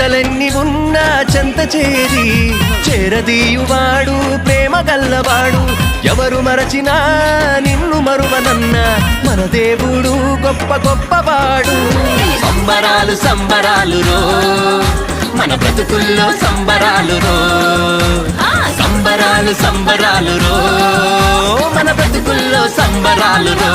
చింతలెన్ని ఉన్నా చెంత చేరి చేరదీయువాడు ప్రేమ గల్లవాడు ఎవరు మరచినా నిన్ను మరువనన్న మన దేవుడు గొప్ప గొప్పవాడు సంబరాలు సంబరాలు రో మన బ్రతుకుల్లో సంబరాలు రో సంబరాలు సంబరాలు రో మన బ్రతుకుల్లో సంబరాలు రో